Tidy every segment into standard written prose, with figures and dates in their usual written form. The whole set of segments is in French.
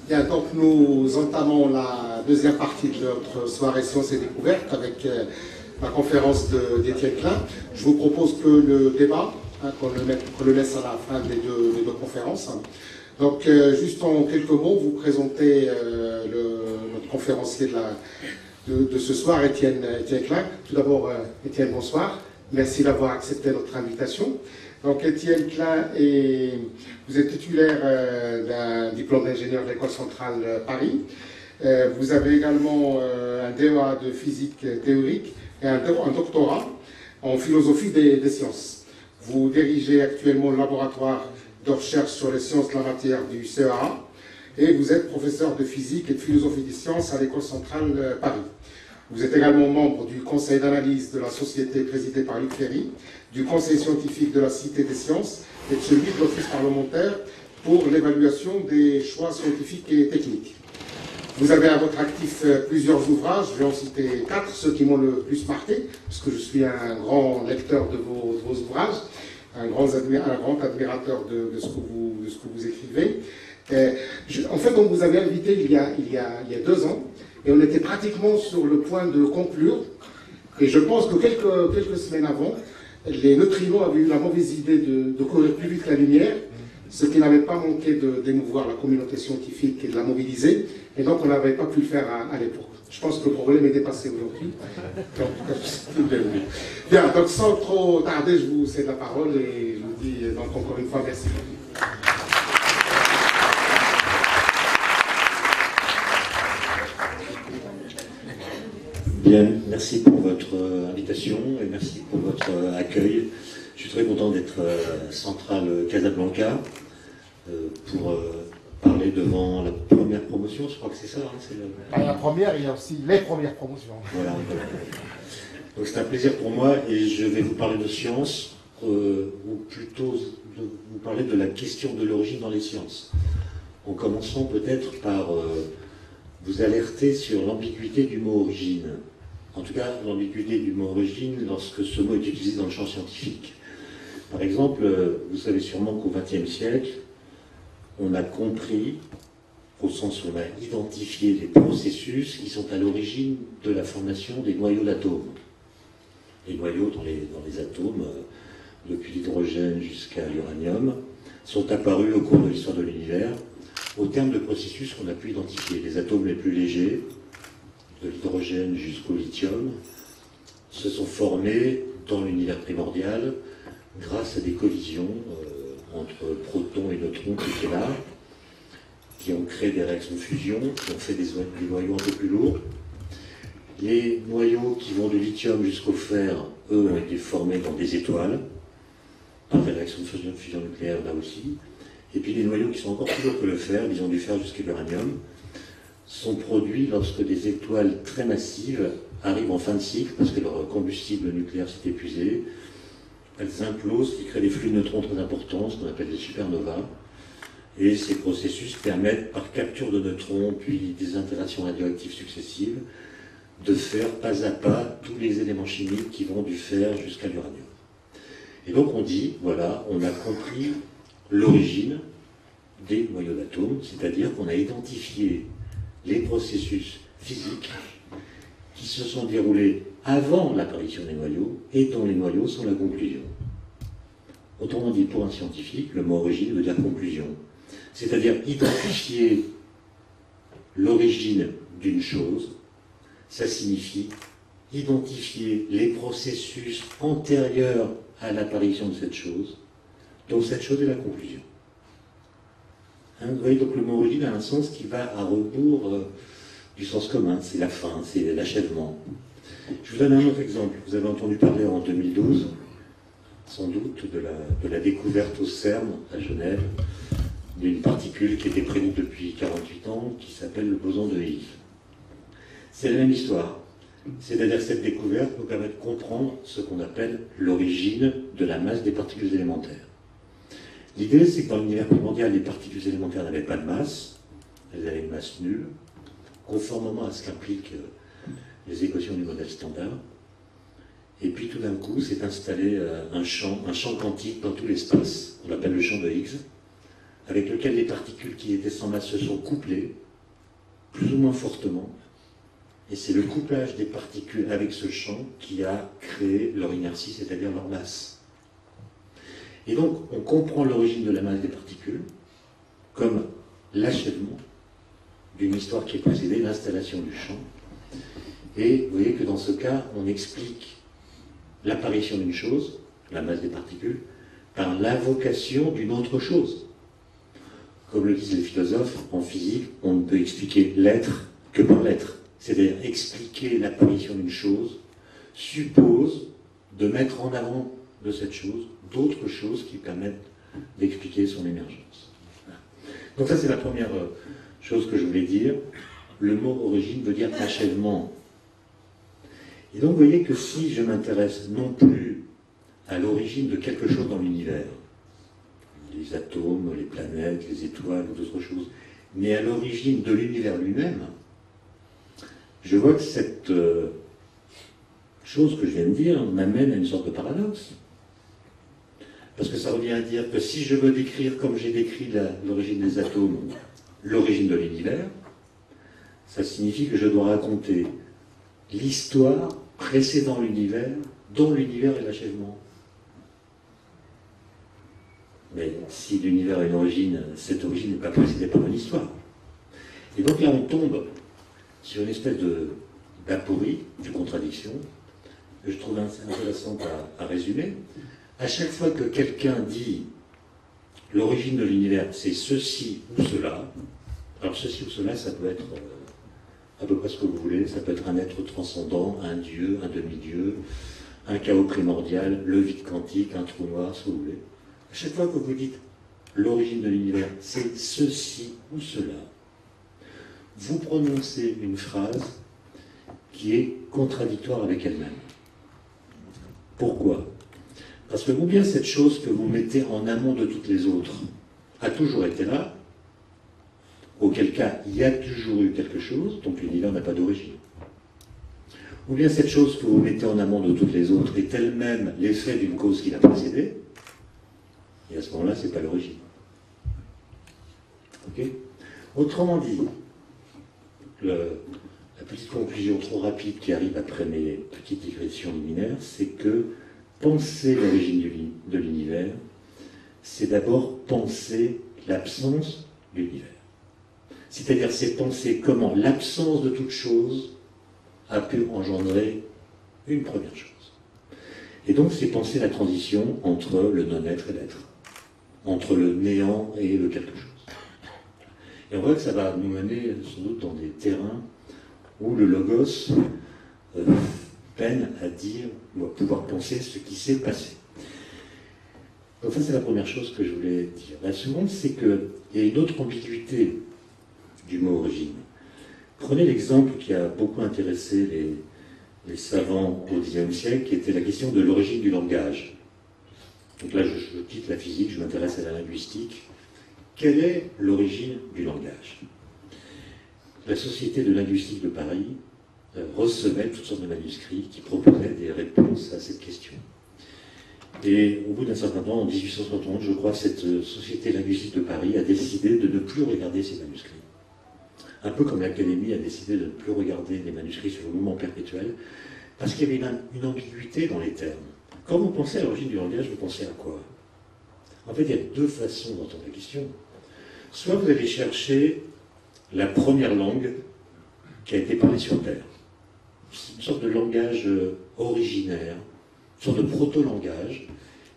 Bien, donc nous entamons la deuxième partie de notre soirée Sciences et Découvertes avec la conférence d'Étienne Klein. Je vous propose que le débat, qu'on le laisse à la fin des deux conférences. Donc, juste en quelques mots, vous présentez notre conférencier de ce soir, Étienne Klein. Tout d'abord, Étienne, bonsoir. Merci d'avoir accepté notre invitation. Donc, Étienne Klein, vous êtes titulaire d'un diplôme d'ingénieur de l'École centrale Paris. Vous avez également un DEA de physique théorique et un doctorat en philosophie des sciences. Vous dirigez actuellement le laboratoire de recherche sur les sciences de la matière du CEA et vous êtes professeur de physique et de philosophie des sciences à l'École centrale Paris. Vous êtes également membre du conseil d'analyse de la société présidée par Luc Ferry, du conseil scientifique de la Cité des sciences et de celui de l'Office parlementaire pour l'évaluation des choix scientifiques et techniques. Vous avez à votre actif plusieurs ouvrages, je vais en citer 4, ceux qui m'ont le plus marqué, parce que je suis un grand lecteur de vos ouvrages, un grand admirateur de ce que vous écrivez. En fait, on vous avait invité il y a 2 ans, et on était pratiquement sur le point de conclure, et je pense que quelques semaines avant, les neutrinos avaient eu la mauvaise idée de courir plus vite que la lumière, ce qui n'avait pas manqué d'émouvoir la communauté scientifique et de la mobiliser, et donc on n'avait pas pu le faire à l'époque. Je pense que le problème est dépassé aujourd'hui. Bien, donc sans trop tarder, je vous cède la parole et je vous dis donc encore une fois merci beaucoup. Bien, merci pour votre invitation et merci pour votre accueil. Je suis très content d'être à Centrale Casablanca pour parler devant la première promotion, je crois que c'est ça. La première, il y a aussi les premières promotions. Voilà. Donc c'est un plaisir pour moi et je vais vous parler de sciences, ou plutôt vous parler de la question de l'origine dans les sciences. En commençant peut-être par vous alerter sur l'ambiguïté du mot origine. En tout cas, l'ambiguïté du mot origine lorsque ce mot est utilisé dans le champ scientifique. Par exemple, vous savez sûrement qu'au XXe siècle, on a compris, au sens où on a identifié les processus qui sont à l'origine de la formation des noyaux d'atomes. Les noyaux dans les atomes, depuis l'hydrogène jusqu'à l'uranium, sont apparus au cours de l'histoire de l'univers au terme de processus qu'on a pu identifier. Les atomes les plus légers, de l'hydrogène jusqu'au lithium, se sont formés dans l'univers primordial grâce à des collisions entre protons et neutrons qui étaient là, qui ont créé des réactions de fusion, qui ont fait des noyaux un peu plus lourds. Les noyaux qui vont du lithium jusqu'au fer, eux, ont été formés dans des étoiles, par des réactions de fusion nucléaire là aussi. Et puis les noyaux qui sont encore plus lourds que le fer, disons du fer jusqu'à l'uranium, sont produits lorsque des étoiles très massives arrivent en fin de cycle, parce que leur combustible nucléaire s'est épuisé. Elles implosent, ce qui crée des flux de neutrons très importants, ce qu'on appelle des supernovas. Et ces processus permettent, par capture de neutrons, puis des interactions radioactives successives, de faire pas à pas tous les éléments chimiques qui vont du fer jusqu'à l'uranium. Et donc on dit, voilà, on a compris l'origine des noyaux d'atomes, c'est-à-dire qu'on a identifié les processus physiques qui se sont déroulés avant l'apparition des noyaux et dont les noyaux sont la conclusion. Autrement dit, pour un scientifique, le mot origine veut dire conclusion. C'est-à-dire identifier l'origine d'une chose, ça signifie identifier les processus antérieurs à l'apparition de cette chose, dont cette chose est la conclusion. Hein, vous voyez, donc le mot origine a un sens qui va à rebours du sens commun, c'est la fin, c'est l'achèvement. Je vous donne un autre exemple. Vous avez entendu parler en 2012, sans doute, de la découverte au CERN, à Genève, d'une particule qui était prévue depuis 48 ans, qui s'appelle le boson de Higgs. C'est la même histoire. C'est-à-dire que cette découverte nous permet de comprendre ce qu'on appelle l'origine de la masse des particules élémentaires. L'idée, c'est que dans l'univers primordial, les particules élémentaires n'avaient pas de masse, elles avaient une masse nulle, conformément à ce qu'impliquent les équations du modèle standard. Et puis tout d'un coup, s'est installé un champ quantique dans tout l'espace, on l'appelle le champ de Higgs, avec lequel les particules qui étaient sans masse se sont couplées, plus ou moins fortement, et c'est le couplage des particules avec ce champ qui a créé leur inertie, c'est-à-dire leur masse. Et donc, on comprend l'origine de la masse des particules comme l'achèvement d'une histoire qui est précédée, l'installation du champ. Et vous voyez que dans ce cas, on explique l'apparition d'une chose, la masse des particules, par l'invocation d'une autre chose. Comme le disent les philosophes, en physique, on ne peut expliquer l'être que par l'être. C'est-à-dire expliquer l'apparition d'une chose suppose de mettre en avant de cette chose d'autres choses qui permettent d'expliquer son émergence. Voilà. Donc ça, c'est la première chose que je voulais dire. Le mot origine veut dire achèvement. Et donc, vous voyez que si je m'intéresse non plus à l'origine de quelque chose dans l'univers, les atomes, les planètes, les étoiles ou d'autres choses, mais à l'origine de l'univers lui-même, je vois que cette chose que je viens de dire m'amène à une sorte de paradoxe. Parce que ça revient à dire que si je veux décrire, comme j'ai décrit l'origine des atomes, l'origine de l'univers, ça signifie que je dois raconter l'histoire précédant l'univers, dont l'univers est l'achèvement. Mais si l'univers a une origine, cette origine n'est pas précédée par une histoire. Et donc là, on tombe sur une espèce d'aporie, de contradiction, que je trouve intéressante à résumer. À chaque fois que quelqu'un dit l'origine de l'univers, c'est ceci ou cela, alors ceci ou cela, ça peut être à peu près ce que vous voulez, ça peut être un être transcendant, un dieu, un demi-dieu, un chaos primordial, le vide quantique, un trou noir, ce que vous voulez. À chaque fois que vous dites l'origine de l'univers, c'est ceci ou cela, vous prononcez une phrase qui est contradictoire avec elle-même. Pourquoi ? Parce que ou bien cette chose que vous mettez en amont de toutes les autres a toujours été là, auquel cas il y a toujours eu quelque chose, donc l'univers n'a pas d'origine. Ou bien cette chose que vous mettez en amont de toutes les autres est elle-même l'effet d'une cause qui l'a précédée, et à ce moment-là, ce n'est pas l'origine. Ok ? Autrement dit, la petite conclusion trop rapide qui arrive après mes petites digressions liminaires, c'est que penser l'origine de l'univers, c'est d'abord penser l'absence de l'univers. C'est-à-dire, c'est penser comment l'absence de toute chose a pu engendrer une première chose. Et donc, c'est penser la transition entre le non-être et l'être, entre le néant et le quelque chose. Et on voit que ça va nous mener sans doute dans des terrains où le logos peine à dire ou à pouvoir penser ce qui s'est passé. Donc ça, c'est la première chose que je voulais dire. La seconde, c'est qu'il y a une autre ambiguïté du mot origine. Prenez l'exemple qui a beaucoup intéressé les savants au Xe siècle, qui était la question de l'origine du langage. Donc là, je quitte la physique, je m'intéresse à la linguistique. Quelle est l'origine du langage ? La Société de linguistique de Paris recevait toutes sortes de manuscrits qui proposaient des réponses à cette question. Et au bout d'un certain temps, en 1871, je crois, cette Société linguistique de Paris a décidé de ne plus regarder ces manuscrits. Un peu comme l'Académie a décidé de ne plus regarder les manuscrits sur le mouvement perpétuel, parce qu'il y avait une ambiguïté dans les termes. Quand vous pensez à l'origine du langage, vous pensez à quoi ? En fait, il y a deux façons d'entendre la question. Soit vous allez chercher la première langue qui a été parlée sur Terre. C'est une sorte de langage originaire, une sorte de proto-langage,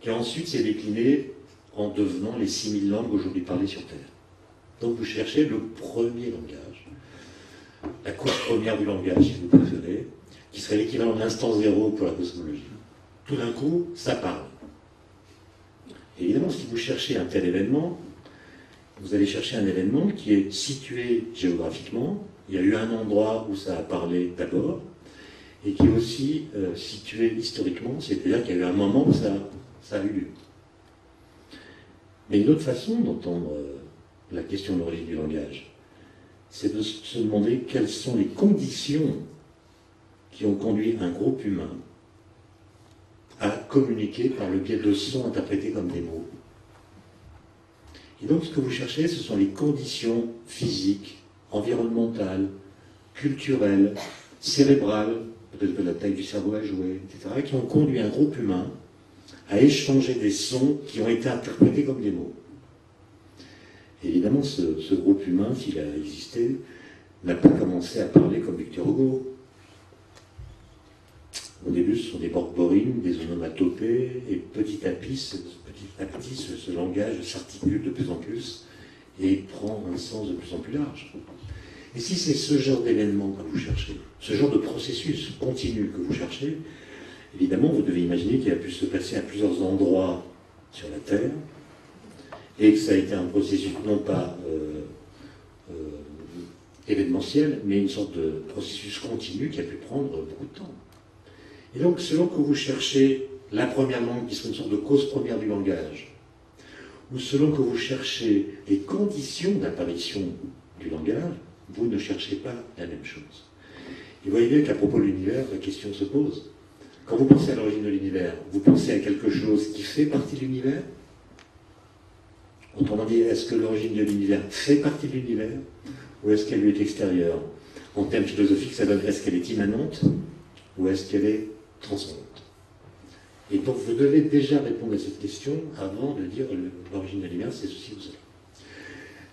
qui ensuite s'est décliné en devenant les 6000 langues aujourd'hui parlées sur Terre. Donc vous cherchez le premier langage, la cause première du langage, si vous préférez, qui serait l'équivalent de l'instant zéro pour la cosmologie. Tout d'un coup, ça parle. Et évidemment, si vous cherchez un tel événement, vous allez chercher un événement qui est situé géographiquement. Il y a eu un endroit où ça a parlé d'abord, et qui est aussi situé historiquement, c'est-à-dire qu'il y a eu un moment où ça a eu lieu. Mais une autre façon d'entendre la question de l'origine du langage, c'est de se demander quelles sont les conditions qui ont conduit un groupe humain à communiquer par le biais de sons interprétés comme des mots. Et donc ce que vous cherchez, ce sont les conditions physiques, environnementales, culturelles, cérébrales, peut-être que la taille du cerveau a joué, etc., qui ont conduit un groupe humain à échanger des sons qui ont été interprétés comme des mots. Évidemment, ce groupe humain, s'il a existé, n'a pas commencé à parler comme Victor Hugo. Au début, ce sont des borborines, des onomatopées, et petit à petit, ce langage s'articule de plus en plus et prend un sens de plus en plus large. Et si c'est ce genre d'événement que vous cherchez, ce genre de processus continu que vous cherchez, évidemment, vous devez imaginer qu'il a pu se passer à plusieurs endroits sur la Terre, et que ça a été un processus non pas événementiel, mais une sorte de processus continu qui a pu prendre beaucoup de temps. Et donc, selon que vous cherchez la première langue qui soit une sorte de cause première du langage, ou selon que vous cherchez les conditions d'apparition du langage, vous ne cherchez pas la même chose. Et vous voyez bien qu'à propos de l'univers, la question se pose. Quand vous pensez à l'origine de l'univers, vous pensez à quelque chose qui fait partie de l'univers? Autrement dit, est-ce que l'origine de l'univers fait partie de l'univers, ou est-ce qu'elle lui est extérieure? En termes philosophiques, ça donne est-ce qu'elle est immanente, ou est-ce qu'elle est transcendante? Et donc vous devez déjà répondre à cette question avant de dire l'origine de l'univers, c'est ceci ou cela.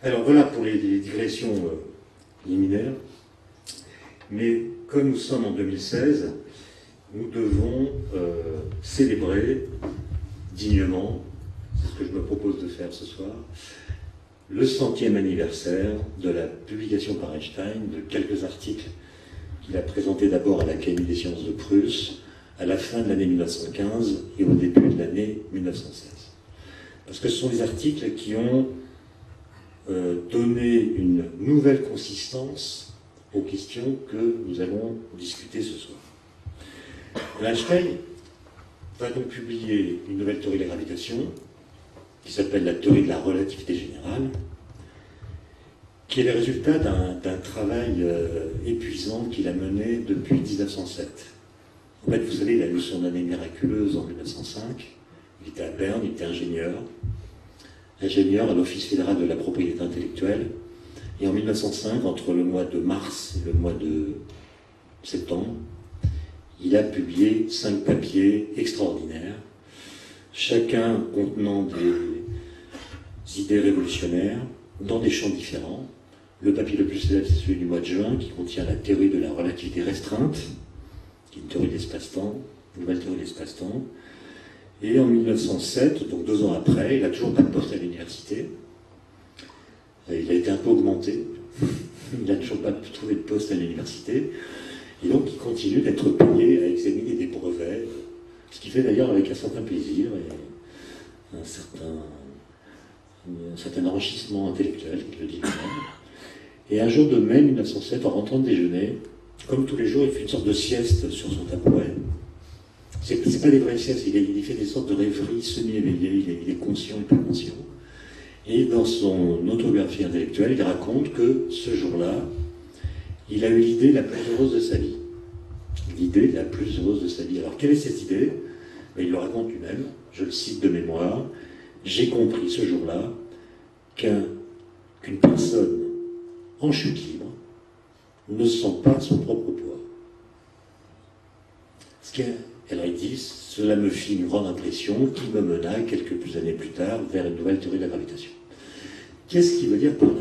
Alors voilà pour les digressions liminaires. Mais comme nous sommes en 2016, nous devons célébrer dignement, c'est ce que je me propose de faire ce soir, le 100e anniversaire de la publication par Einstein de quelques articles qu'il a présentés d'abord à l'Académie des sciences de Prusse à la fin de l'année 1915 et au début de l'année 1916. Parce que ce sont des articles qui ont donné une nouvelle consistance aux questions que nous allons discuter ce soir. Einstein va donc publier une nouvelle théorie de la gravitation qui s'appelle la théorie de la relativité générale, qui est le résultat d'un travail épuisant qu'il a mené depuis 1907. En fait, vous savez, il a eu son année miraculeuse en 1905. Il était à Berne, il était ingénieur à l'Office fédéral de la propriété intellectuelle. Et en 1905, entre le mois de mars et le mois de septembre, il a publié 5 papiers extraordinaires, chacun contenant des idées révolutionnaires dans des champs différents. Le papier le plus célèbre, c'est celui du mois de juin, qui contient la théorie de la relativité restreinte, qui est une théorie de l'espace-temps, une nouvelle théorie de l'espace-temps. Et en 1907, donc 2 ans après, il n'a toujours pas de poste à l'université. Il a été un peu augmenté. Il n'a toujours pas trouvé de poste à l'université. Et donc, il continue d'être payé à examiner des brevets, ce qu'il fait d'ailleurs avec un certain plaisir et un certain enrichissement intellectuel, il le dit lui-même. Et un jour de mai 1907, en rentrant de déjeuner, comme tous les jours, il fait une sorte de sieste sur son tabouret. C'est pas des vraies siestes, il fait des sortes de rêveries semi-éveillées, il est conscient et pas conscient. Et dans son autobiographie intellectuelle, il raconte que ce jour-là, il a eu l'idée la plus heureuse de sa vie. L'idée la plus heureuse de sa vie. Alors, quelle est cette idée? Il le raconte lui-même, je le cite de mémoire. J'ai compris ce jour-là qu'une personne en chute libre ne sent pas son propre poids. Alors il dit, cela me fit une grande impression qui me mena quelques années plus tard vers une nouvelle théorie de la gravitation. Qu'est-ce qu'il veut dire par là?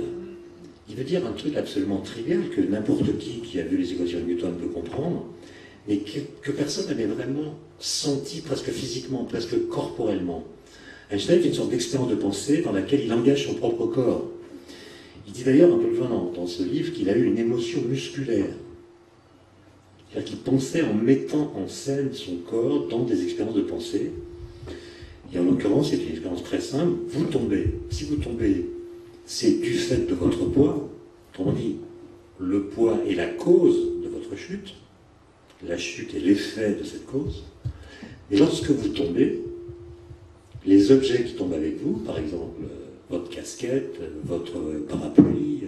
Il veut dire un truc absolument trivial que n'importe qui a vu les équations de Newton peut comprendre, mais que personne n'avait vraiment senti presque physiquement, presque corporellement. Einstein fait une sorte d'expérience de pensée dans laquelle il engage son propre corps. Il dit d'ailleurs un peu plus loin dans ce livre qu'il a eu une émotion musculaire. C'est-à-dire qu'il pensait en mettant en scène son corps dans des expériences de pensée. Et en l'occurrence, c'est une expérience très simple. Vous tombez. Si vous tombez, c'est du fait de votre poids. Autrement dit, le poids est la cause de votre chute. La chute est l'effet de cette cause. Et lorsque vous tombez, les objets qui tombent avec vous, par exemple votre casquette, votre parapluie,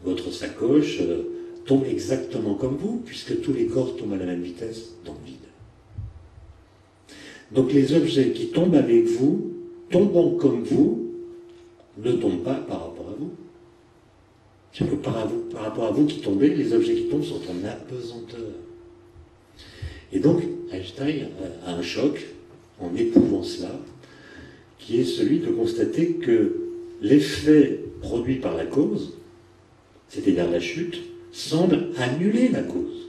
votre sacoche, tombent exactement comme vous, puisque tous les corps tombent à la même vitesse dans le vide. Donc les objets qui tombent avec vous, tombant comme vous, ne tombent pas par rapport à vous. C'est-à-dire que par rapport à vous qui tombez, les objets qui tombent sont en apesanteur. Et donc, Einstein a un choc en éprouvant cela, qui est celui de constater que l'effet produit par la cause, c'est-à-dire la chute, semble annuler la cause.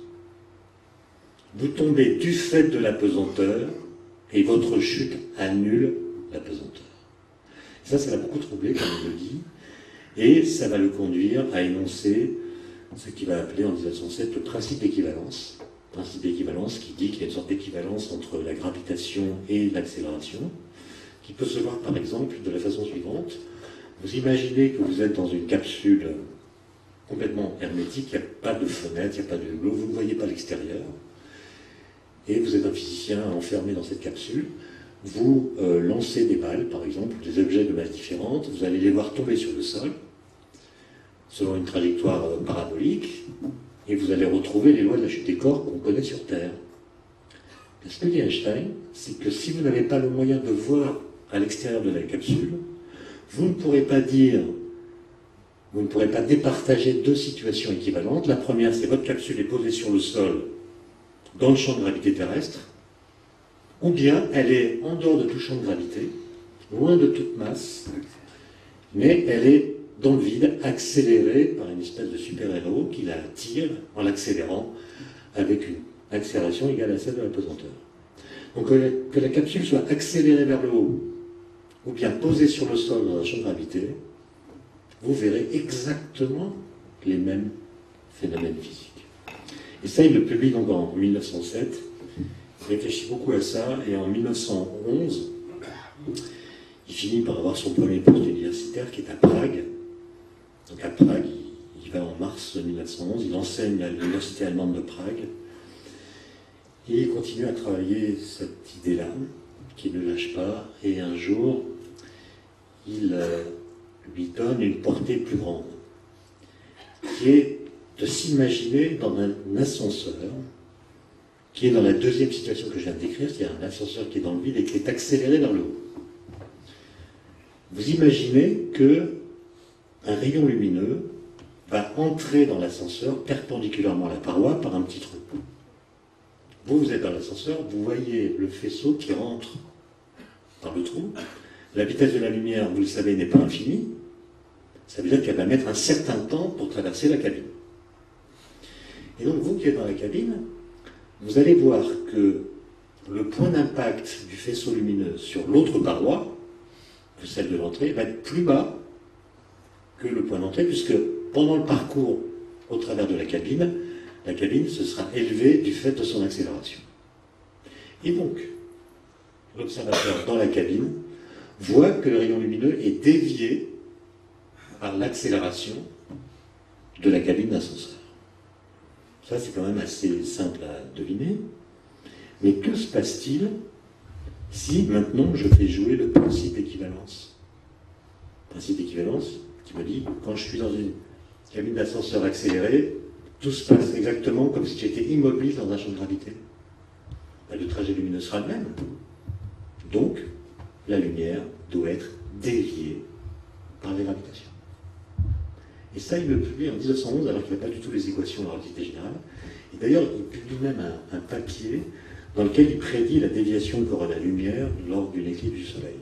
Vous tombez du fait de l'apesanteur et votre chute annule l'apesanteur. Ça l'a beaucoup troublé, comme il le dit, et ça va le conduire à énoncer ce qu'il va appeler en 1907 le principe d'équivalence. Principe d'équivalence qui dit qu'il y a une sorte d'équivalence entre la gravitation et l'accélération, qui peut se voir par exemple de la façon suivante. Vous imaginez que vous êtes dans une capsule complètement hermétique, il n'y a pas de fenêtre, il n'y a pas de hublot, vous ne voyez pas l'extérieur, et vous êtes un physicien enfermé dans cette capsule, vous lancez des balles, par exemple, des objets de masse différentes, vous allez les voir tomber sur le sol, selon une trajectoire parabolique, et vous allez retrouver les lois de la chute des corps qu'on connaît sur Terre. Et ce que dit Einstein, c'est que si vous n'avez pas le moyen de voir à l'extérieur de la capsule, vous ne pourrez pas dire, vous ne pourrez pas départager deux situations équivalentes. La première, c'est votre capsule est posée sur le sol, dans le champ de gravité terrestre, ou bien elle est en dehors de tout champ de gravité, loin de toute masse, mais elle est dans le vide, accélérée par une espèce de super-héros qui la tire en l'accélérant avec une accélération égale à celle de la pesanteur. Donc que la capsule soit accélérée vers le haut, ou bien posée sur le sol dans un champ de gravité, vous verrez exactement les mêmes phénomènes physiques. Et ça, il le publie donc en 1907. Il réfléchit beaucoup à ça, et en 1911, il finit par avoir son premier poste universitaire qui est à Prague. Donc à Prague, il va en mars 1911, il enseigne à l'université allemande de Prague, et il continue à travailler cette idée-là, qui ne lâche pas, et un jour, il lui donne une portée plus grande, qui est de s'imaginer dans un ascenseur, qui est dans la deuxième situation que je viens de décrire, c'est-à-dire un ascenseur qui est dans le vide et qui est accéléré vers le haut. Vous imaginez que un rayon lumineux va entrer dans l'ascenseur perpendiculairement à la paroi par un petit trou. Vous êtes dans l'ascenseur, vous voyez le faisceau qui rentre par le trou. La vitesse de la lumière, vous le savez, n'est pas infinie. Ça veut dire qu'elle va mettre un certain temps pour traverser la cabine. Et donc, vous qui êtes dans la cabine, vous allez voir que le point d'impact du faisceau lumineux sur l'autre paroi, que celle de l'entrée, va être plus bas que le point d'entrée, puisque pendant le parcours au travers de la cabine se sera élevée du fait de son accélération. Et donc, l'observateur dans la cabine voit que le rayon lumineux est dévié par l'accélération de la cabine d'ascenseur. Ça, c'est quand même assez simple à deviner. Mais que se passe-t-il si maintenant je fais jouer le principe d'équivalence? Le principe d'équivalence qui me dit, quand je suis dans une cabine d'ascenseur accélérée, tout se passe exactement comme si j'étais immobile dans un champ de gravité. Le trajet lumineux sera le même. Donc, la lumière doit être déviée par les gravitations. Et ça, il le publie en 1911, alors qu'il n'y a pas du tout les équations de la relativité générale. Et d'ailleurs, il publie même un papier dans lequel il prédit la déviation qu'aura la lumière lors d'une éclipse du Soleil.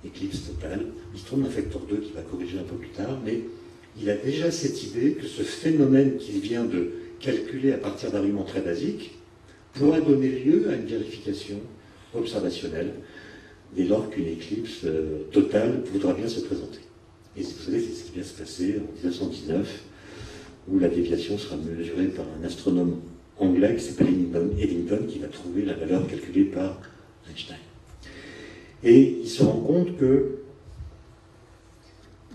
Éclipse totale. Il se trompe d'un facteur 2 qui va corriger un peu plus tard, mais il a déjà cette idée que ce phénomène qu'il vient de calculer à partir d'arguments très basiques pourra donner lieu à une vérification observationnelle dès lors qu'une éclipse totale voudra bien se présenter. Et vous savez, c'est ce qui vient se passer en 1919, où la déviation sera mesurée par un astronome anglais qui s'appelle Eddington, qui va trouver la valeur calculée par Einstein. Et il se rend compte que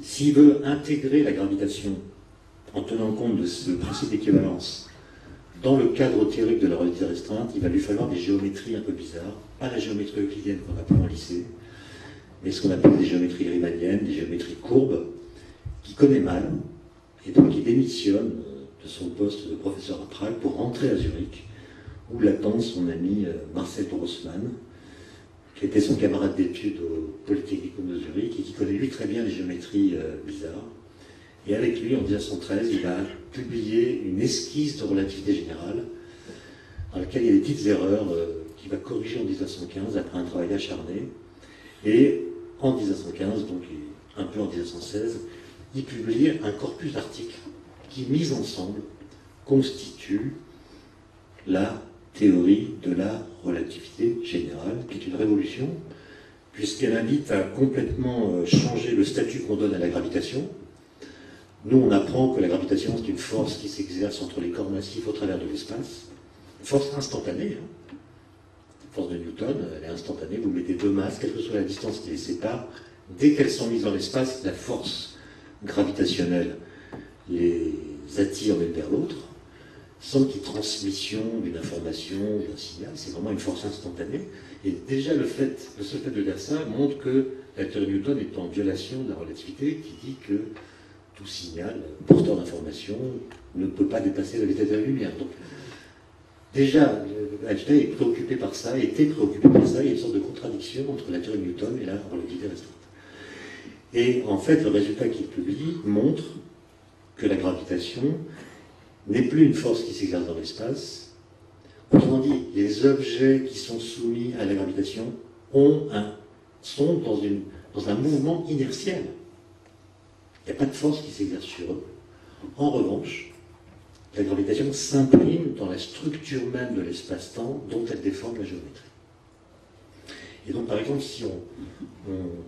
s'il veut intégrer la gravitation en tenant compte de ce principe d'équivalence dans le cadre théorique de la relativité restreinte, il va lui falloir des géométries un peu bizarres, pas la géométrie euclidienne qu'on apprend au lycée, mais ce qu'on appelle des géométries riemanniennes, des géométries courbes, qu'il connaît mal, et donc il démissionne de son poste de professeur à Prague pour rentrer à Zurich, où l'attend son ami Marcel Grossmann, qui était son camarade d'études au Polytechnico de Zurich et qui connaît lui très bien les géométries bizarres. Et avec lui, en 1913, il a publié une esquisse de relativité générale dans laquelle il y a des petites erreurs qu'il va corriger en 1915 après un travail acharné. Et en 1915, donc un peu en 1916, il publie un corpus d'articles qui, mis ensemble, constituent la théorie de la relativité générale, qui est une révolution, puisqu'elle invite à complètement changer le statut qu'on donne à la gravitation. Nous, on apprend que la gravitation, c'est une force qui s'exerce entre les corps massifs au travers de l'espace, une force instantanée. La force de Newton, elle est instantanée, vous mettez deux masses, quelle que soit la distance qui les sépare, dès qu'elles sont mises dans l'espace, la force gravitationnelle les attire l'une vers l'autre, sans qu'il y ait transmission d'une information, d'un signal, c'est vraiment une force instantanée. Et déjà le seul fait de dire ça montre que la théorie de Newton est en violation de la relativité qui dit que tout signal porteur d'information ne peut pas dépasser la vitesse de la lumière. Donc, déjà, Einstein est préoccupé par ça, était préoccupé par ça, il y a une sorte de contradiction entre la théorie de Newton et la relativité restreinte. Et en fait, le résultat qu'il publie montre que la gravitation n'est plus une force qui s'exerce dans l'espace. Autrement dit, les objets qui sont soumis à la gravitation sont dans un mouvement inertiel. Il n'y a pas de force qui s'exerce sur eux. En revanche, la gravitation s'imprime dans la structure même de l'espace-temps dont elle déforme la géométrie. Et donc, par exemple, si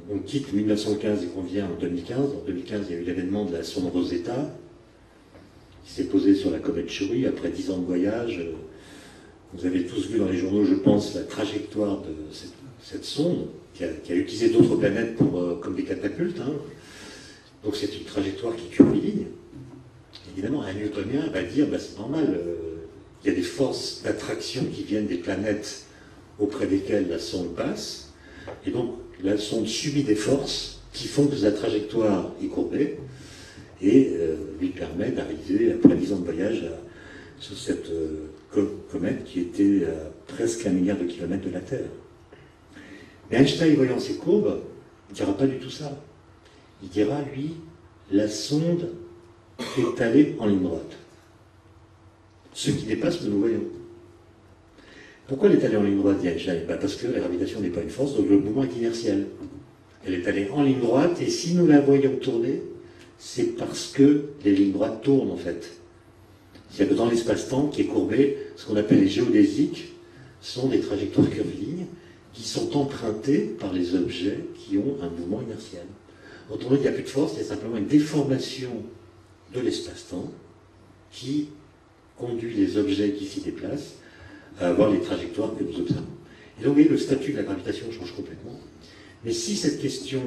on quitte 1915 et qu'on vient en 2015, en 2015, il y a eu l'événement de la sonde Rosetta, qui s'est posée sur la comète Chury après 10 ans de voyage. Vous avez tous vu dans les journaux, je pense, la trajectoire de cette sonde, qui a utilisé d'autres planètes comme des catapultes. Hein. Donc c'est une trajectoire qui curviligne. Évidemment, un newtonien va dire, c'est normal, il y a des forces d'attraction qui viennent des planètes auprès desquelles la sonde passe, et donc la sonde subit des forces qui font que sa trajectoire est courbée, et lui permet d'arriver, après 10 ans de voyage, sur cette comète qui était à presque 1 milliard de kilomètres de la Terre. Mais Einstein, voyant ces courbes, ne dira pas du tout ça. Il dira, lui, la sonde est allée en ligne droite. Ce qui dépasse ce que nous voyons. Pourquoi elle est allée en ligne droite, dit Einstein ? Parce que la gravitation n'est pas une force, donc le mouvement est inertiel. Elle est allée en ligne droite, et si nous la voyons tourner, c'est parce que les lignes droites tournent, en fait. C'est-à-dire que dans l'espace-temps qui est courbé, ce qu'on appelle les géodésiques sont des trajectoires curvilignes qui sont empruntées par les objets qui ont un mouvement inertiel. Autrement dit, il n'y a plus de force, il y a simplement une déformation de l'espace-temps qui conduit les objets qui s'y déplacent à avoir les trajectoires que nous observons. Et donc, vous voyez, le statut de la gravitation change complètement. Mais si cette question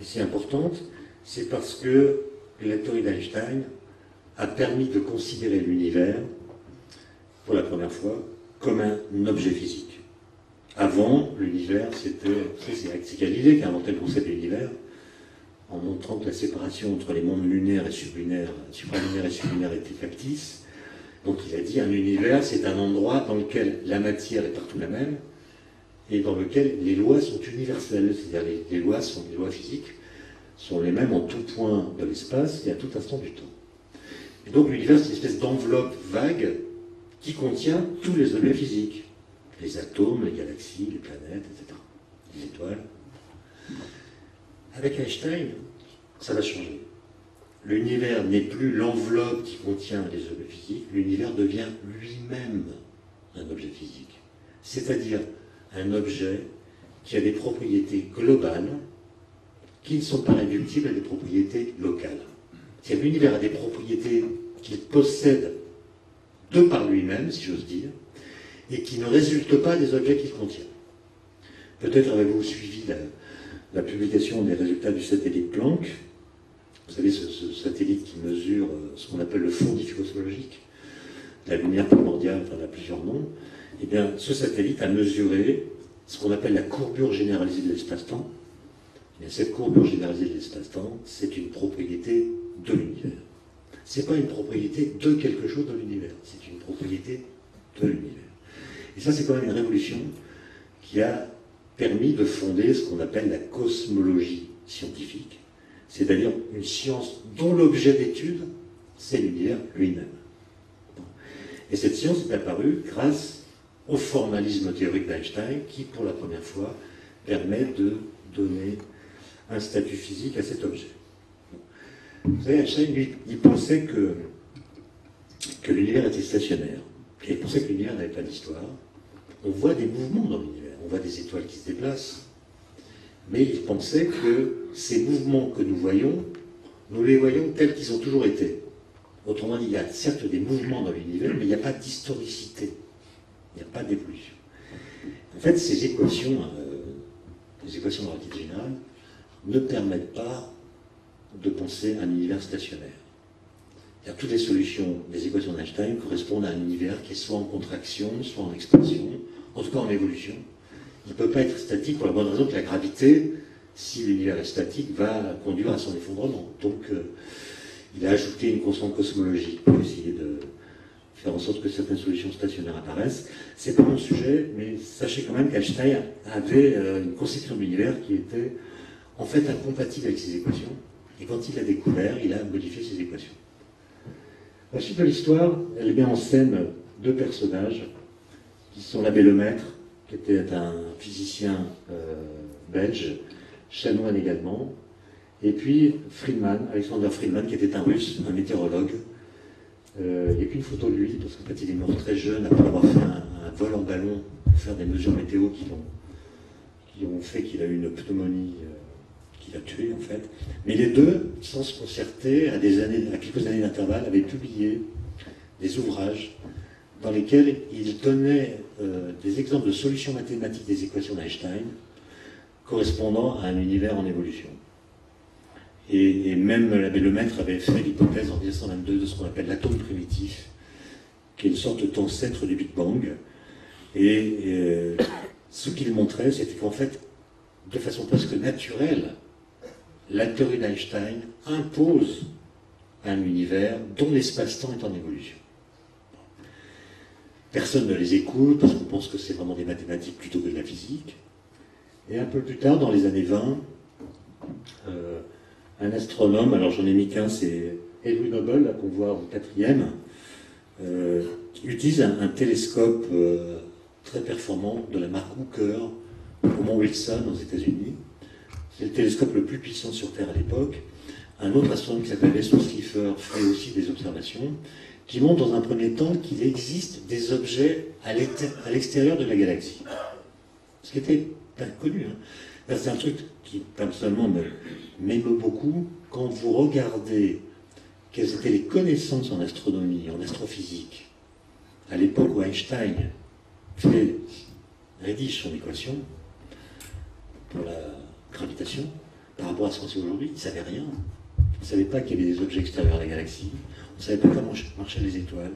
est si importante, c'est parce que la théorie d'Einstein a permis de considérer l'univers, pour la première fois, comme un objet physique. Avant, l'univers, c'est Galilée qui a inventé le concept de l'univers, en montrant que la séparation entre les mondes lunaires et supralunaires et sublunaires était factice. Donc il a dit un univers, c'est un endroit dans lequel la matière est partout la même, et dans lequel les lois sont universelles, c'est-à-dire les lois physiques sont les mêmes en tout point de l'espace et à tout instant du temps. Et donc l'univers, c'est une espèce d'enveloppe vague qui contient tous les objets physiques. Les atomes, les galaxies, les planètes, etc. Les étoiles. Avec Einstein, ça va changer. L'univers n'est plus l'enveloppe qui contient les objets physiques, l'univers devient lui-même un objet physique. C'est-à-dire un objet qui a des propriétés globales qui ne sont pas réductibles à des propriétés locales. C'est-à-dire l'univers a des propriétés qu'il possède de par lui-même, si j'ose dire, et qui ne résultent pas des objets qu'il contient. Peut-être avez-vous suivi la publication des résultats du satellite Planck. Vous savez, ce satellite qui mesure ce qu'on appelle le fond diffus-cosmologique, la lumière primordiale, enfin, elle a plusieurs noms. Eh bien, ce satellite a mesuré ce qu'on appelle la courbure généralisée de l'espace-temps. Et cette courbure généralisée de l'espace-temps, c'est une propriété de l'univers. Ce n'est pas une propriété de quelque chose dans l'univers, c'est une propriété de l'univers. Et ça, c'est quand même une révolution, qui a permis de fonder ce qu'on appelle la cosmologie scientifique, c'est-à-dire une science dont l'objet d'étude, c'est l'univers lui-même. Et cette science est apparue grâce au formalisme théorique d'Einstein, qui, pour la première fois, permet de donner un statut physique à cet objet. Vous savez, Einstein, lui, il pensait que l'univers était stationnaire. Et il pensait que l'univers n'avait pas d'histoire. On voit des mouvements dans l'univers, on voit des étoiles qui se déplacent, mais il pensait que ces mouvements que nous voyons, nous les voyons tels qu'ils ont toujours été. Autrement dit, il y a certes des mouvements dans l'univers, mais il n'y a pas d'historicité, il n'y a pas d'évolution. En fait, ces équations, les équations de relativité générale, ne permettent pas de penser un univers stationnaire. Toutes les solutions des équations d'Einstein correspondent à un univers qui est soit en contraction, soit en expansion, en tout cas en évolution. Il ne peut pas être statique pour la bonne raison que la gravité, si l'univers est statique, va conduire à son effondrement. Donc, il a ajouté une constante cosmologique pour essayer de faire en sorte que certaines solutions stationnaires apparaissent. C'est pas mon sujet, mais sachez quand même qu'Einstein avait une conception de l'univers qui était en fait incompatible avec ses équations. Et quand il l'a découvert, il a modifié ses équations. La suite de l'histoire, elle met en scène deux personnages qui sont l'abbé Lemaître, qui était un physicien belge, chanoine également, et puis Friedman, Alexander Friedman, qui était un russe, un météorologue. Il n'y a qu'une photo de lui, parce qu'en fait il est mort très jeune après avoir fait un vol en ballon pour faire des mesures météo qui ont fait qu'il a eu une pneumonie qui l'a tué en fait. Mais les deux, sans se concerter, à quelques années d'intervalle, avaient publié des ouvrages dans lesquels ils donnaient des exemples de solutions mathématiques des équations d'Einstein correspondant à un univers en évolution. Et même l'abbé Lemaître avait fait l'hypothèse en 1922 de ce qu'on appelle l'atome primitif, qui est une sorte d'ancêtre du Big Bang. Et ce qu'il montrait, c'était qu'en fait, de façon presque naturelle, la théorie d'Einstein impose un univers dont l'espace-temps est en évolution. Personne ne les écoute parce qu'on pense que c'est vraiment des mathématiques plutôt que de la physique. Et un peu plus tard, dans les années 20, un astronome, alors j'en ai mis qu'un, c'est Edwin Hubble, là qu'on voit au 4e, utilise un télescope très performant de la marque Hooker au mont Wilson aux États-Unis. C'est le télescope le plus puissant sur Terre à l'époque. Un autre astronome qui s'appelle Eston Slipher fait aussi des observations qui montrent dans un premier temps qu'il existe des objets à l'extérieur de la galaxie. Ce qui était inconnu. Hein. C'est un truc qui, personnellement, m'émeut beaucoup. Quand vous regardez quelles étaient les connaissances en astronomie, en astrophysique, à l'époque où Einstein rédige son équation pour la gravitation, par rapport à ce qu'on sait aujourd'hui, il ne savait rien. On ne savait pas qu'il y avait des objets extérieurs à la galaxie, on ne savait pas comment marchaient les étoiles,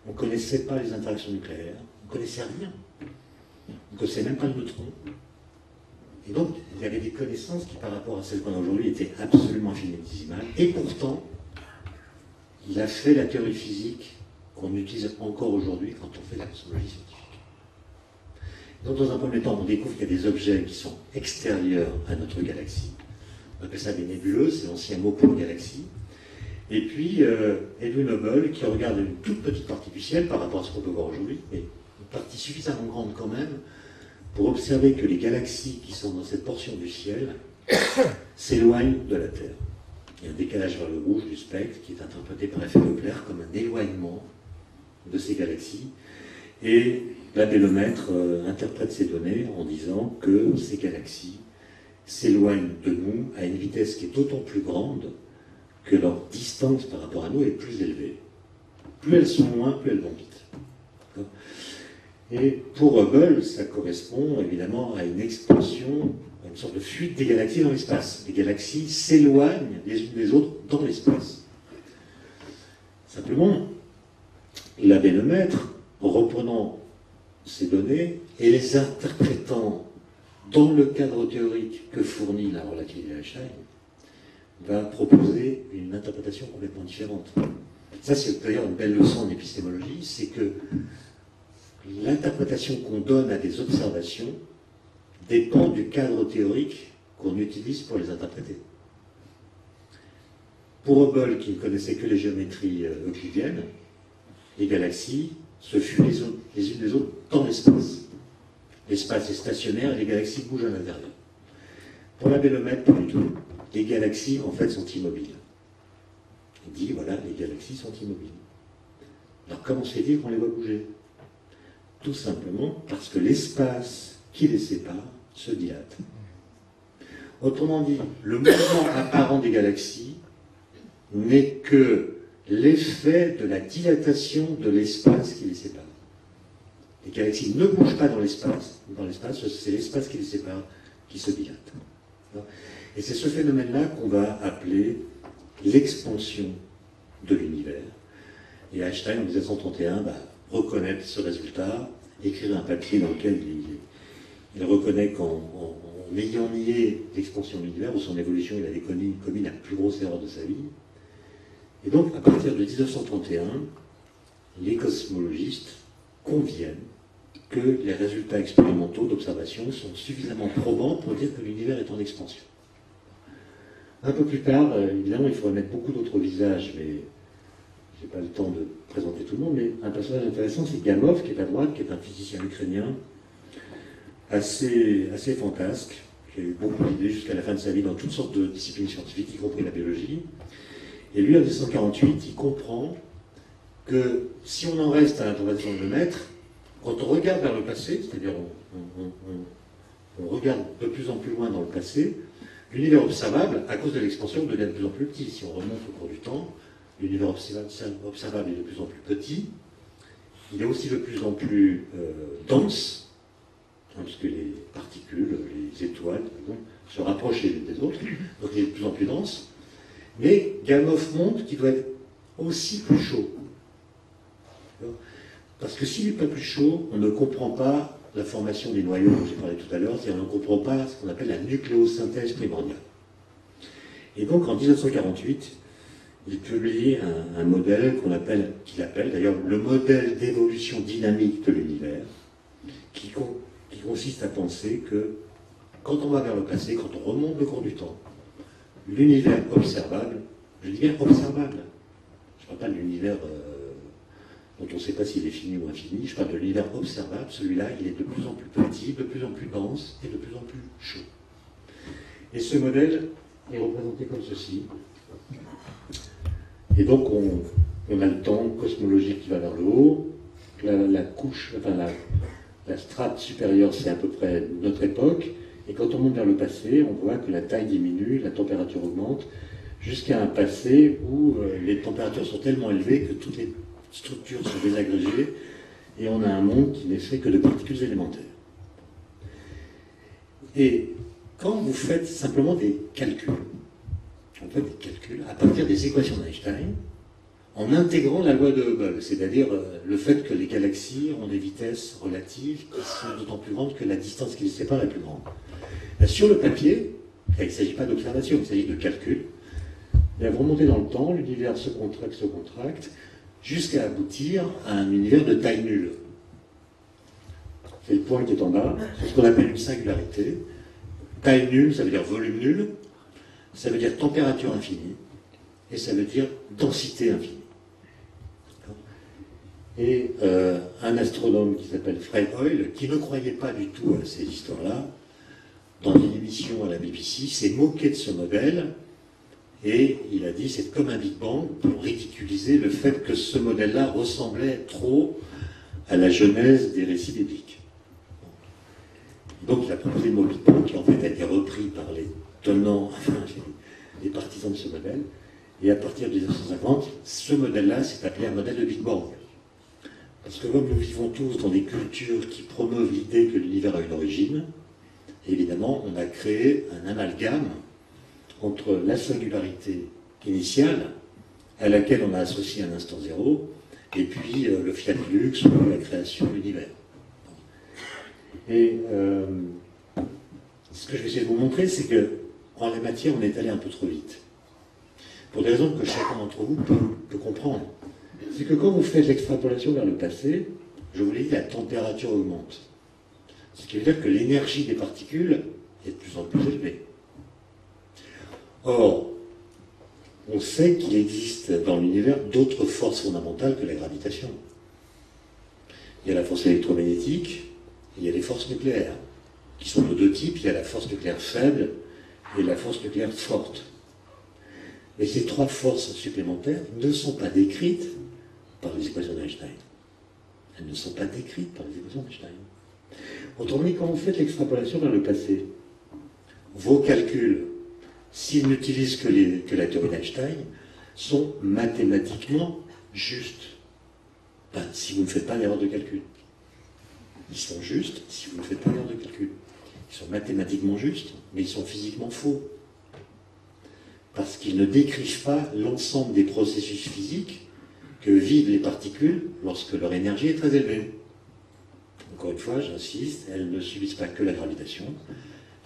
on ne connaissait pas les interactions nucléaires, on ne connaissait rien. On ne connaissait même pas le neutron. Et donc, il y avait des connaissances qui, par rapport à celles qu'on a aujourd'hui, étaient absolument infinitésimales. Et pourtant, il a fait la théorie physique qu'on utilise encore aujourd'hui quand on fait la cosmologie scientifique. Donc, dans un premier temps, on découvre qu'il y a des objets qui sont extérieurs à notre galaxie. On appelle ça des nébuleuses, c'est l'ancien mot pour galaxie. Et puis, Edwin Hubble, qui regarde une toute petite partie du ciel par rapport à ce qu'on peut voir aujourd'hui, mais une partie suffisamment grande quand même, pour observer que les galaxies qui sont dans cette portion du ciel s'éloignent de la Terre. Il y a un décalage vers le rouge du spectre qui est interprété par effet Doppler comme un éloignement de ces galaxies. Et l'abbé Lemaître interprète ces données en disant que ces galaxies s'éloignent de nous à une vitesse qui est d'autant plus grande que leur distance par rapport à nous est plus élevée. Plus elles sont loin, plus elles vont vite. Et pour Hubble, ça correspond évidemment à une expansion, à une sorte de fuite des galaxies dans l'espace. Les galaxies s'éloignent les unes des autres dans l'espace. Simplement, l'abbé Lemaître, en reprenant ces données et les interprétant dans le cadre théorique que fournit la relativité d'Einstein, va proposer une interprétation complètement différente. Ça, c'est d'ailleurs une belle leçon en épistémologie, c'est que l'interprétation qu'on donne à des observations dépend du cadre théorique qu'on utilise pour les interpréter. Pour Hubble, qui ne connaissait que les géométries euclidiennes, les galaxies se fuient les unes les autres dans l'espace. L'espace est stationnaire et les galaxies bougent à l'intérieur. Pour la bélomètre, pas du tout. Les galaxies, en fait, sont immobiles. Il dit, voilà, les galaxies sont immobiles. Alors, comment se fait-il qu'on les voit bouger? Tout simplement parce que l'espace qui les sépare se dilate. Autrement dit, le mouvement apparent des galaxies n'est que l'effet de la dilatation de l'espace qui les sépare. Les galaxies ne bougent pas dans l'espace, c'est l'espace qui les sépare qui se dilate. Et c'est ce phénomène-là qu'on va appeler l'expansion de l'univers. Et Einstein, en 1931, va reconnaître ce résultat, écrire un papier dans lequel il reconnaît qu'en ayant nié l'expansion de l'univers ou son évolution, il avait commis la plus grosse erreur de sa vie. Et donc, à partir de 1931, les cosmologistes conviennent que les résultats expérimentaux d'observation sont suffisamment probants pour dire que l'univers est en expansion. Un peu plus tard, évidemment, il faudrait mettre beaucoup d'autres visages, mais je n'ai pas le temps de présenter tout le monde, mais un personnage intéressant, c'est Gamov, qui est à droite, qui est un physicien ukrainien, assez fantasque, qui a eu beaucoup d'idées jusqu'à la fin de sa vie dans toutes sortes de disciplines scientifiques, y compris la biologie. Et lui, en 1948, il comprend que si on en reste à l'interprétation de Lemaître, quand on regarde vers le passé, c'est-à-dire on regarde de plus en plus loin dans le passé, l'univers observable, à cause de l'expansion, devient de plus en plus petit. Si on remonte au cours du temps, l'univers observable est de plus en plus petit, il est aussi de plus en plus dense, parce que les particules, les étoiles, se rapprochent les unes des autres, donc il est de plus en plus dense. Mais Gamow montre qu'il doit être aussi plus chaud. Parce que s'il n'est pas plus chaud, on ne comprend pas la formation des noyaux dont j'ai parlé tout à l'heure, c'est-à-dire on ne comprend pas ce qu'on appelle la nucléosynthèse primordiale. Et donc en 1948, il publie un modèle qu'il appelle d'ailleurs le modèle d'évolution dynamique de l'univers, qui consiste à penser que quand on va vers le passé, quand on remonte le cours du temps, l'univers observable, je dis bien observable, je ne parle pas de l'univers dont on ne sait pas s'il est fini ou infini, je parle de l'univers observable, celui-là, il est de plus en plus petit, de plus en plus dense et de plus en plus chaud. Et ce modèle est représenté comme ceci. Et donc on a le temps cosmologique qui va vers le haut, la couche, enfin la strate supérieure, c'est à peu près notre époque, et quand on monte vers le passé, on voit que la taille diminue, la température augmente, jusqu'à un passé où les températures sont tellement élevées que toutes les structures sont désagrégées, et on a un monde qui n'est fait que de particules élémentaires. Et quand vous faites simplement des calculs, on fait des calculs à partir des équations d'Einstein, en intégrant la loi de Hubble, c'est-à-dire le fait que les galaxies ont des vitesses relatives qui sont d'autant plus grandes que la distance qui les sépare est plus grande. Sur le papier, il ne s'agit pas d'observation, il s'agit de calcul. Et vous remontez dans le temps, l'univers se contracte, jusqu'à aboutir à un univers de taille nulle. C'est le point qui est en bas, c'est ce qu'on appelle une singularité. Taille nulle, ça veut dire volume nul, ça veut dire température infinie, et ça veut dire densité infinie. Et un astronome qui s'appelle Fred Hoyle, qui ne croyait pas du tout à ces histoires-là, dans une émission à la BBC, s'est moqué de ce modèle, et il a dit c'est comme un Big Bang, pour ridiculiser le fait que ce modèle-là ressemblait trop à la genèse des récits bibliques. Donc il a proposé le mot Big Bang, qui en fait a été repris par les tenants, enfin les partisans de ce modèle, et à partir de 1950, ce modèle-là s'est appelé un modèle de Big Bang. Parce que comme nous vivons tous dans des cultures qui promeuvent l'idée que l'univers a une origine, évidemment, on a créé un amalgame entre la singularité initiale, à laquelle on a associé un instant zéro, et puis le fiat lux ou la création de l'univers. Et ce que je vais essayer de vous montrer, c'est qu'en la matière, on est allé un peu trop vite. Pour des raisons que chacun d'entre vous peut comprendre. C'est que quand vous faites l'extrapolation vers le passé, je vous l'ai dit, la température augmente. Ce qui veut dire que l'énergie des particules est de plus en plus élevée. Or, on sait qu'il existe dans l'univers d'autres forces fondamentales que la gravitation. Il y a la force électromagnétique, il y a les forces nucléaires, qui sont de deux types. Il y a la force nucléaire faible et la force nucléaire forte. Mais ces trois forces supplémentaires ne sont pas décrites par les équations d'Einstein. Elles ne sont pas décrites par les équations d'Einstein. Autrement dit, quand vous faites l'extrapolation vers le passé, vos calculs, s'ils n'utilisent que la théorie d'Einstein, sont mathématiquement justes. Ben, si vous ne faites pas d'erreur de calcul. Ils sont justes si vous ne faites pas d'erreur de calcul. Ils sont mathématiquement justes, mais ils sont physiquement faux. Parce qu'ils ne décrivent pas l'ensemble des processus physiques que vivent les particules lorsque leur énergie est très élevée. Encore une fois, j'insiste, elles ne subissent pas que la gravitation,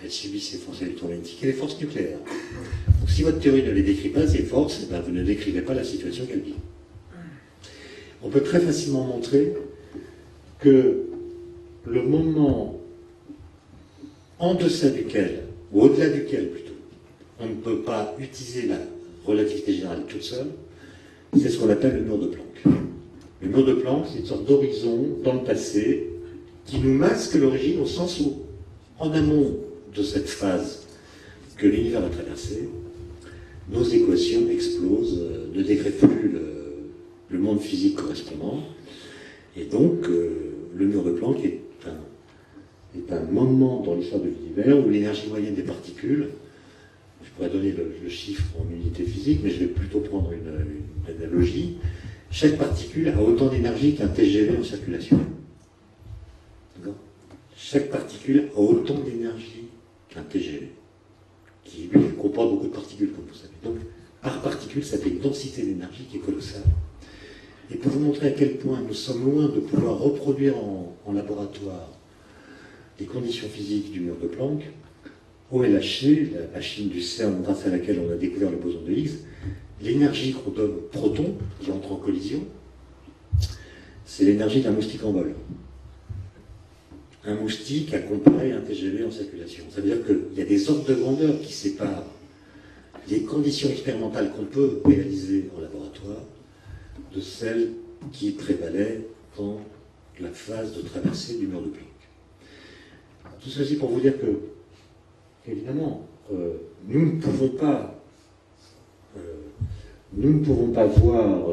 elles subissent les forces électromagnétiques et les forces nucléaires. Donc si votre théorie ne les décrit pas, ces forces, ben vous ne décrivez pas la situation qu'elles vivent. On peut très facilement montrer que le moment en deçà duquel, ou au-delà duquel plutôt, on ne peut pas utiliser la relativité générale toute seule, c'est ce qu'on appelle le mur de Planck. Le mur de Planck, c'est une sorte d'horizon dans le passé qui nous masque l'origine au sens où, en amont de cette phase que l'univers a traversée, nos équations explosent, ne décrètent plus le monde physique correspondant, et donc le mur de Planck est un moment dans l'histoire de l'univers où l'énergie moyenne des particules, je pourrais donner le chiffre en unité physique, mais je vais plutôt prendre une analogie, chaque particule a autant d'énergie qu'un TGV en circulation. Chaque particule a autant d'énergie qu'un TGV, qui lui comporte beaucoup de particules, comme vous savez. Donc, par particule, ça fait une densité d'énergie qui est colossale. Et pour vous montrer à quel point nous sommes loin de pouvoir reproduire en laboratoire les conditions physiques du mur de Planck, OLHC, la machine du CERN grâce à laquelle on a découvert le boson de Higgs, l'énergie qu'on donne aux protons qui entrent en collision, c'est l'énergie d'un moustique en vol. Un moustique a comparé un TGV en circulation. Ça veut dire qu'il y a des ordres de grandeur qui séparent les conditions expérimentales qu'on peut réaliser en laboratoire de celles qui prévalaient dans la phase de traversée du mur de Planck. Tout ceci pour vous dire que, évidemment, nous ne pouvons pas voir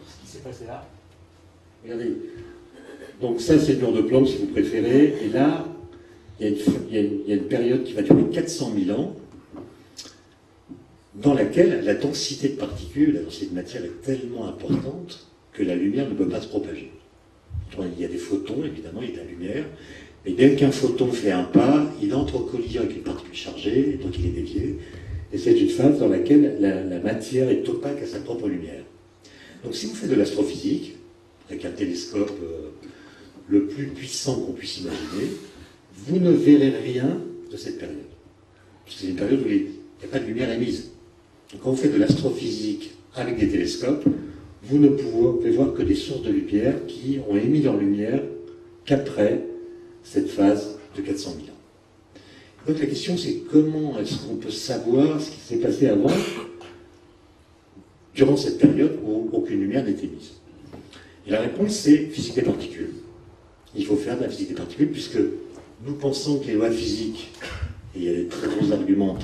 Ce qui s'est passé là. Regardez. Donc ça, c'est le mur de Planck, si vous préférez. Et là, il y a une période qui va durer 400 000 ans, dans laquelle la densité de particules, la densité de matière est tellement importante que la lumière ne peut pas se propager. Il y a des photons, évidemment, il y a de la lumière, mais dès qu'un photon fait un pas, il entre en collision avec une particule chargée, et donc il est dévié. Et c'est une phase dans laquelle la matière est opaque à sa propre lumière. Donc si vous faites de l'astrophysique, avec un télescope le plus puissant qu'on puisse imaginer, vous ne verrez rien de cette période. C'est une période où il n'y a pas de lumière émise. Donc quand vous faites de l'astrophysique avec des télescopes, vous ne pouvez voir que des sources de lumière qui ont émis leur lumière qu'après cette phase de 400 000 ans. Donc la question c'est comment est-ce qu'on peut savoir ce qui s'est passé avant, durant cette période où aucune lumière n'est émise. Et la réponse c'est physique des particules. Il faut faire de la physique des particules puisque nous pensons que les lois physiques, et il y a des très forts arguments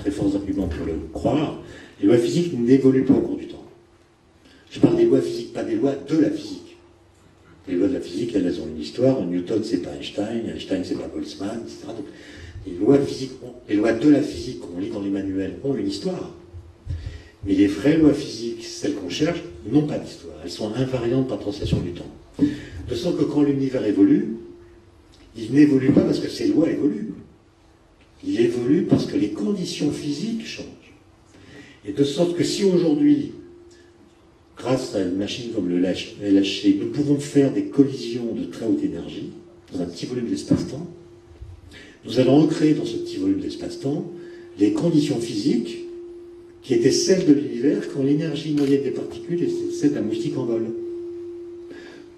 pour le croire, les lois physiques n'évoluent pas au cours du temps. Je parle des lois physiques, pas des lois de la physique. Les lois de la physique, elles ont une histoire. Newton, c'est pas Einstein. Einstein, c'est pas Boltzmann, etc. Donc, les lois de la physique qu'on lit dans les manuels ont une histoire. Mais les vraies lois physiques, celles qu'on cherche, n'ont pas d'histoire. Elles sont invariantes par translation du temps. De sorte que quand l'univers évolue, il n'évolue pas parce que ces lois évoluent. Il évolue parce que les conditions physiques changent. Et de sorte que si aujourd'hui, grâce à une machine comme le LHC, nous pouvons faire des collisions de très haute énergie dans un petit volume d'espace-temps, nous allons recréer dans ce petit volume d'espace-temps les conditions physiques qui étaient celles de l'univers quand l'énergie moyenne des particules était celle d'un moustique en vol.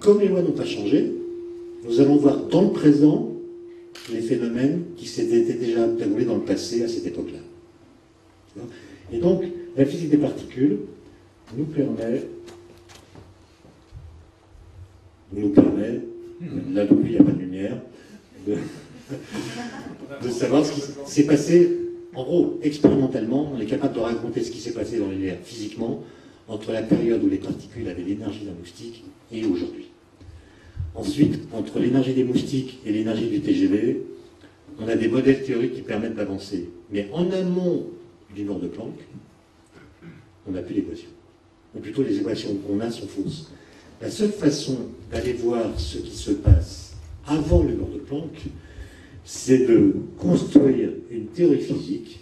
Comme les lois n'ont pas changé, nous allons voir dans le présent les phénomènes qui s'étaient déjà déroulés dans le passé à cette époque-là. Et donc, la physique des particules nous permet, là depuis il n'y a pas de lumière, de savoir ce qui s'est passé, en gros, expérimentalement, on est capable de raconter ce qui s'est passé dans l'univers physiquement entre la période où les particules avaient l'énergie d'un moustique et aujourd'hui. Ensuite, entre l'énergie des moustiques et l'énergie du TGV, on a des modèles théoriques qui permettent d'avancer. Mais en amont du mur de Planck, on n'a plus d'équations. Ou plutôt, les équations qu'on a sont fausses. La seule façon d'aller voir ce qui se passe avant le mur de Planck, c'est de construire une théorie physique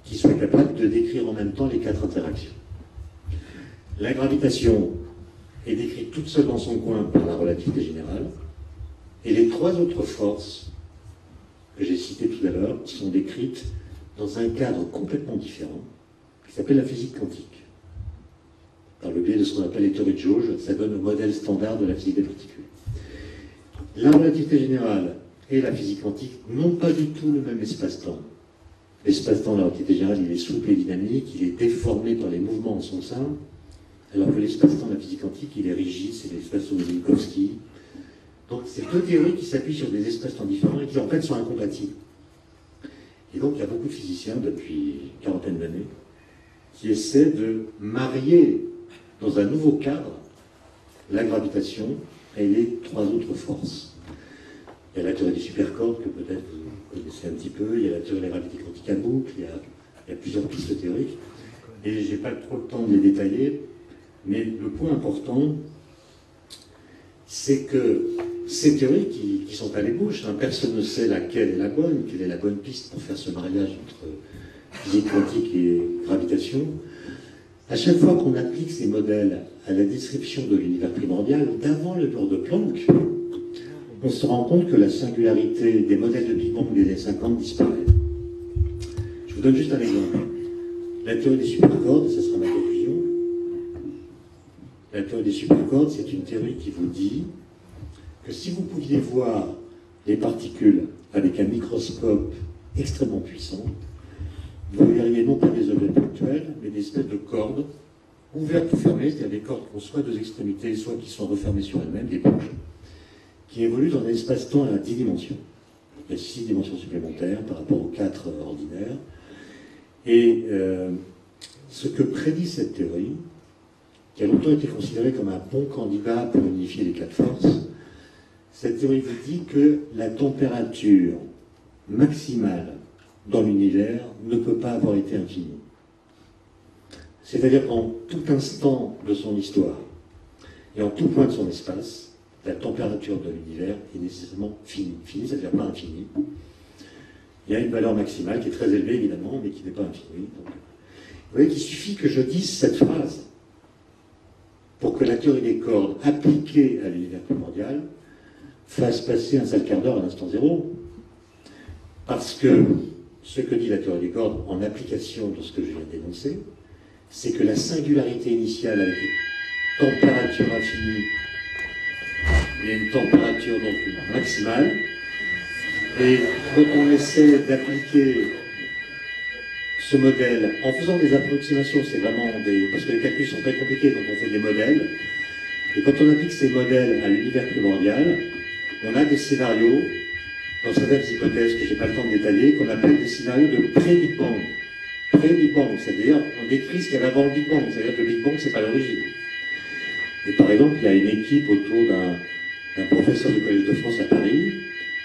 qui soit capable de décrire en même temps les 4 interactions. La gravitation est décrite toute seule dans son coin par la relativité générale, et les 3 autres forces que j'ai citées tout à l'heure sont décrites dans un cadre complètement différent, qui s'appelle la physique quantique. Par le biais de ce qu'on appelle les théories de jauge, ça donne le modèle standard de la physique des particules. La relativité générale et la physique quantique n'ont pas du tout le même espace-temps. L'espace-temps de la relativité générale, il est souple et dynamique, il est déformé par les mouvements en son sein, alors que l'espace-temps de la physique quantique, il est rigide, c'est l'espace-temps de Minkowski. Donc, c'est 2 théories qui s'appuient sur des espaces-temps différents et qui, en fait, sont incompatibles. Et donc, il y a beaucoup de physiciens, depuis une quarantaine d'années, qui essaient de marier, dans un nouveau cadre, la gravitation et les 3 autres forces. Il y a la théorie des supercordes, que peut-être vous connaissez un petit peu, il y a la théorie de la gravité quantique à boucle, il y a plusieurs pistes théoriques, et je n'ai pas trop le temps de les détailler, mais le point important, c'est que ces théories qui sont à l'ébauche, personne ne sait laquelle est la bonne, quelle est la bonne piste pour faire ce mariage entre physique quantique et gravitation. À chaque fois qu'on applique ces modèles à la description de l'univers primordial, d'avant le mur de Planck, on se rend compte que la singularité des modèles de Big Bang des années 50 disparaît. Je vous donne juste un exemple. La théorie des supercordes, ça sera ma conclusion. La théorie des supercordes, c'est une théorie qui vous dit que si vous pouviez voir les particules avec un microscope extrêmement puissant, vous verriez non pas des objets ponctuels, mais des espèces de cordes ouvertes ou fermées, c'est-à-dire des cordes qui ont soit 2 extrémités, soit qui sont refermées sur elles-mêmes, des boucles, qui évoluent dans un espace-temps à 10 dimensions. Il y a 6 dimensions supplémentaires par rapport aux 4 ordinaires. Et ce que prédit cette théorie, qui a longtemps été considérée comme un bon candidat pour unifier les 4 forces, cette théorie vous dit que la température maximale dans l'univers ne peut pas avoir été infinie. C'est-à-dire qu'en tout instant de son histoire et en tout point de son espace, la température de l'univers est nécessairement finie. Finie, ça ne veut dire pas infinie. Il y a une valeur maximale qui est très élevée, évidemment, mais qui n'est pas infinie. Donc, vous voyez qu'il suffit que je dise cette phrase pour que la théorie des cordes appliquée à l'univers primordial fasse passer un sale quart d'heure à l'instant zéro. Parce que ce que dit la théorie des cordes en application de ce que je viens d'énoncer, c'est que la singularité initiale avec une température infinie, il y a une température donc maximale, et quand on essaie d'appliquer ce modèle en faisant des approximations, c'est vraiment parce que les calculs sont très compliqués, donc on fait des modèles, et quand on applique ces modèles à l'univers primordial, on a des scénarios dans certaines hypothèses que je n'ai pas le temps de détailler, qu'on appelle des scénarios de pré-Big Bang. Pré-Big Bang, c'est-à-dire on décrit ce qu'il y avait avant le Big Bang, c'est-à-dire que le Big Bang, c'est pas l'origine. Et par exemple, il y a une équipe autour d'un professeur du Collège de France à Paris,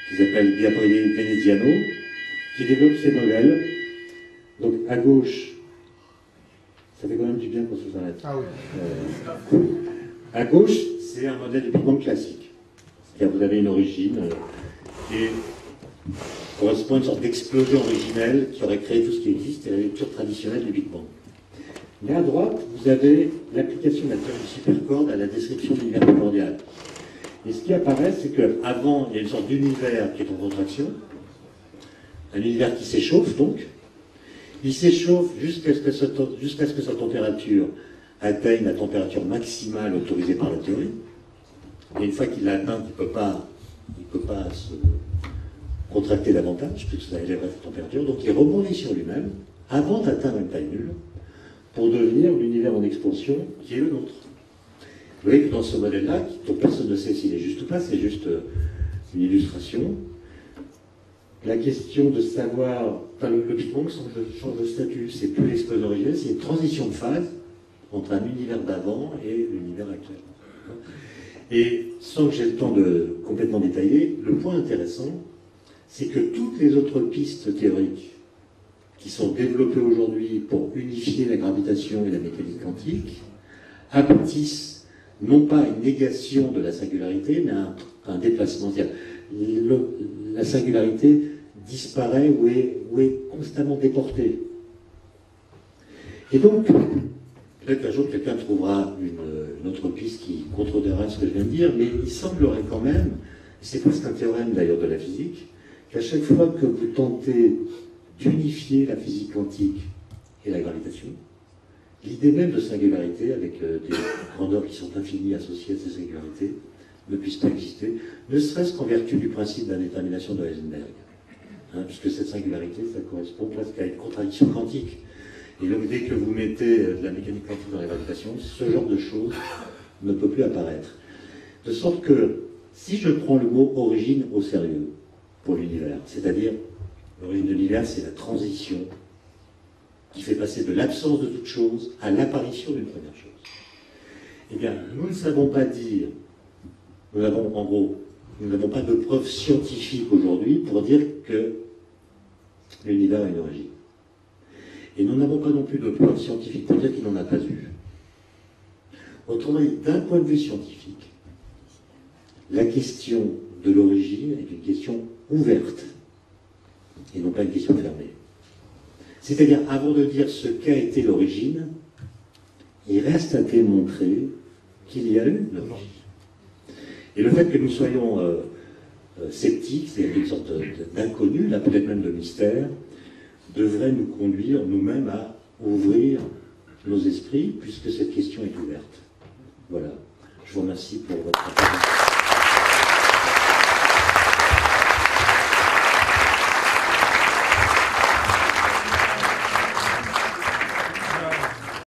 qui s'appelle Gabriele Veneziano, qui développe ces modèles. Donc à gauche, ça fait quand même du bien qu'on se s'arrête. Ah oui. À gauche, c'est un modèle de Big Bang classique. C'est-à-dire que vous avez une origine et correspond à une sorte d'explosion originelle qui aurait créé tout ce qui existe, et la lecture traditionnelle du Big Bang. Mais à droite, vous avez l'application de la théorie des supercordes à la description de l'univers primordial. Et ce qui apparaît, c'est qu'avant, il y a une sorte d'univers qui est en contraction, un univers qui s'échauffe donc. Il s'échauffe jusqu'à ce que sa température atteigne la température maximale autorisée par la théorie. Et une fois qu'il l'a atteint, il ne peut pas se contracter davantage, puisque ça élèverait sa température. Donc il rebondit sur lui-même avant d'atteindre une taille nulle pour devenir l'univers en expansion qui est le nôtre. Vous voyez que dans ce modèle-là, dont personne ne sait s'il est juste ou pas, c'est juste une illustration, la question de savoir, enfin, le Big Bang change de statut, c'est plus l'explosion originelle, c'est une transition de phase entre un univers d'avant et l'univers actuel. Et sans que j'ai le temps de complètement détailler, le point intéressant, c'est que toutes les autres pistes théoriques qui sont développées aujourd'hui pour unifier la gravitation et la mécanique quantique aboutissent non pas à une négation de la singularité, mais à un déplacement. La singularité disparaît ou est constamment déportée. Et donc, peut-être qu'un jour quelqu'un trouvera une autre piste qui contredira ce que je viens de dire, mais il semblerait quand même, c'est presque un théorème d'ailleurs de la physique, qu'à chaque fois que vous tentez d'unifier la physique quantique et la gravitation, l'idée même de singularité, avec des grandeurs qui sont infinies associées à ces singularités, ne puisse pas exister, ne serait-ce qu'en vertu du principe d'indétermination de Heisenberg. Puisque cette singularité, ça correspond presque à une contradiction quantique. Et donc dès que vous mettez de la mécanique quantique dans la gravitation, ce genre de choses ne peut plus apparaître. De sorte que, si je prends le mot origine au sérieux pour l'univers, c'est-à-dire l'origine de l'univers, c'est la transition qui fait passer de l'absence de toute chose à l'apparition d'une première chose. Eh bien, nous ne savons pas dire, nous n'avons pas de preuves scientifiques aujourd'hui pour dire que l'univers a une origine. Et nous n'avons pas non plus de preuves scientifiques pour dire qu'il n'en a pas eu. Autrement dit, d'un point de vue scientifique, la question de l'origine est une question ouverte et non pas une question fermée. C'est-à-dire, avant de dire ce qu'a été l'origine, il reste à démontrer qu'il y a eu une origine. Et le fait que nous soyons sceptiques, c'est une sorte d'inconnu, là peut-être même de mystère, devrait nous conduire nous-mêmes à ouvrir nos esprits, puisque cette question est ouverte. Voilà. Je vous remercie pour votre attention.